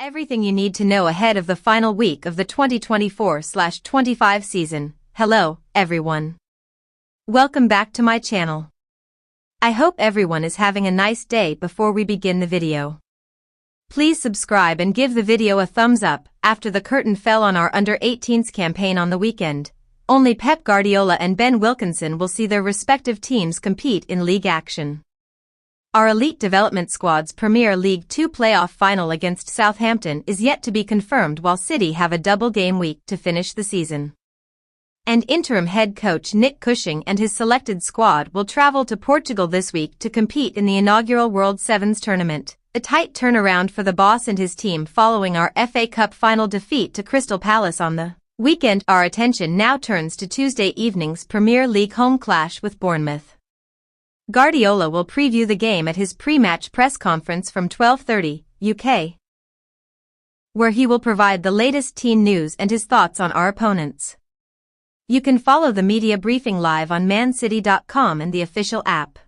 Everything you need to know ahead of the final week of the 2024/25 season. Hello, everyone. Welcome back to my channel. I hope everyone is having a nice day. Before we begin the video, please subscribe and give the video a thumbs up. After the curtain fell on our under-18s campaign on the weekend, only Pep Guardiola and Ben Wilkinson will see their respective teams compete in league action. Our Elite Development Squad's Premier League 2 playoff final against Southampton is yet to be confirmed, while City have a double game week to finish the season. And interim head coach Nick Cushing and his selected squad will travel to Portugal this week to compete in the inaugural World Sevens tournament. A tight turnaround for the boss and his team following our FA Cup final defeat to Crystal Palace on the weekend. Our attention now turns to Tuesday evening's Premier League home clash with Bournemouth. Guardiola will preview the game at his pre-match press conference from 12:30 UK, where he will provide the latest team news and his thoughts on our opponents. You can follow the media briefing live on mancity.com and the official app.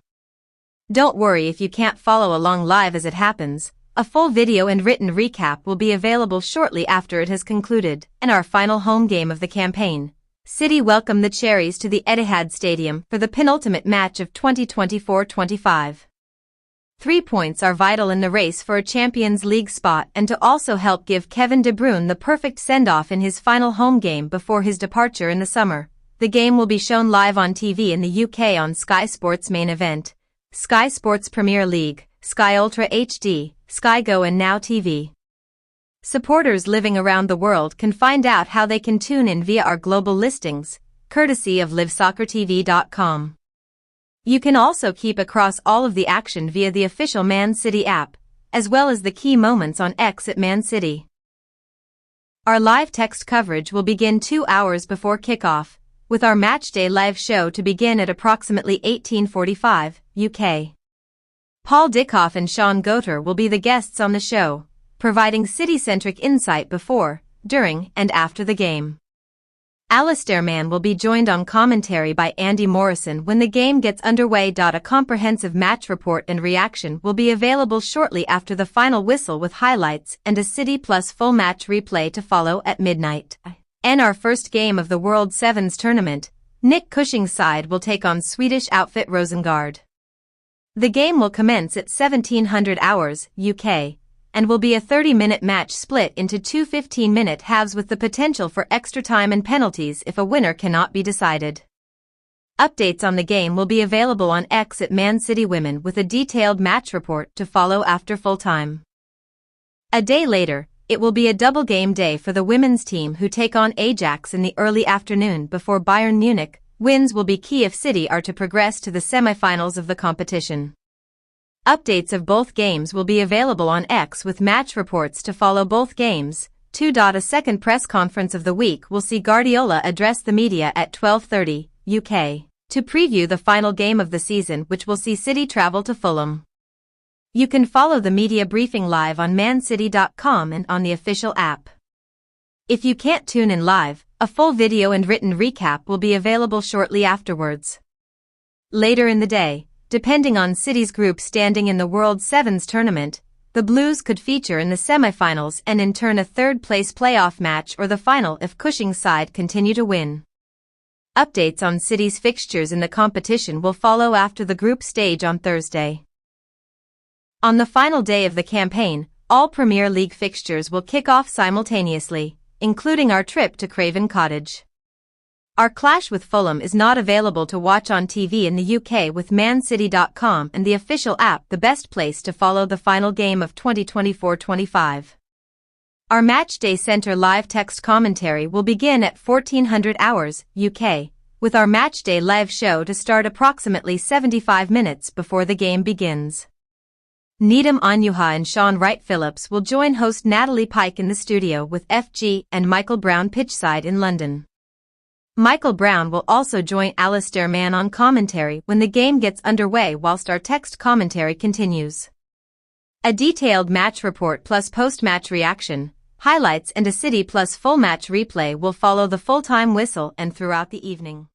Don't worry if you can't follow along live as it happens. A full video and written recap will be available shortly after it has concluded. And our final home game of the campaign, City welcome the Cherries to the Etihad Stadium for the penultimate match of 2024-25. 3 points are vital in the race for a Champions League spot and to also help give Kevin De Bruyne the perfect send-off in his final home game before his departure in the summer. The game will be shown live on TV in the UK on Sky Sports Main Event, Sky Sports Premier League, Sky Ultra HD, Sky Go and Now TV. Supporters living around the world can find out how they can tune in via our global listings, courtesy of livesoccertv.com. You can also keep across all of the action via the official Man City app, as well as the key moments on X at Man City. Our live text coverage will begin 2 hours before kickoff, with our matchday live show to begin at approximately 18:45 UK. Paul Dickhoff and Sean Goater will be the guests on the show, providing City-centric insight before, during, and after the game. Alistair Mann will be joined on commentary by Andy Morrison when the game gets underway. A comprehensive match report and reaction will be available shortly after the final whistle, with highlights and a City Plus full match replay to follow at midnight. And our first game of the World Sevens tournament, Nick Cushing's side will take on Swedish outfit Rosengard. The game will commence at 1700 hours UK, and will be a 30-minute match split into 2 15-minute halves with the potential for extra time and penalties if a winner cannot be decided. Updates on the game will be available on X at Man City Women, with a detailed match report to follow after full time. A day later, it will be a double game day for the women's team, who take on Ajax in the early afternoon before Bayern Munich. Wins will be key if City are to progress to the semi-finals of the competition. Updates of both games will be available on X, with match reports to follow both games. A second press conference of the week will see Guardiola address the media at 12:30 UK to preview the final game of the season, which will see City travel to Fulham. You can follow the media briefing live on mancity.com and on the official app. If you can't tune in live, a full video and written recap will be available shortly afterwards. Later in the day, depending on City's group standing in the World Sevens tournament, the Blues could feature in the semi-finals and in turn a third-place playoff match or the final if Cushing's side continue to win. Updates on City's fixtures in the competition will follow after the group stage on Thursday. On the final day of the campaign, all Premier League fixtures will kick off simultaneously, including our trip to Craven Cottage. Our clash with Fulham is not available to watch on TV in the UK, with mancity.com and the official app the best place to follow the final game of 2024-25. Our Matchday Centre live text commentary will begin at 1400 hours UK, with our Matchday live show to start approximately 75 minutes before the game begins. Needham Onyuha and Sean Wright-Phillips will join host Natalie Pike in the studio, with FG and Michael Brown pitchside in London. Michael Brown will also join Alistair Mann on commentary when the game gets underway, whilst our text commentary continues. A detailed match report plus post-match reaction, highlights and a City Plus full match replay will follow the full-time whistle and throughout the evening.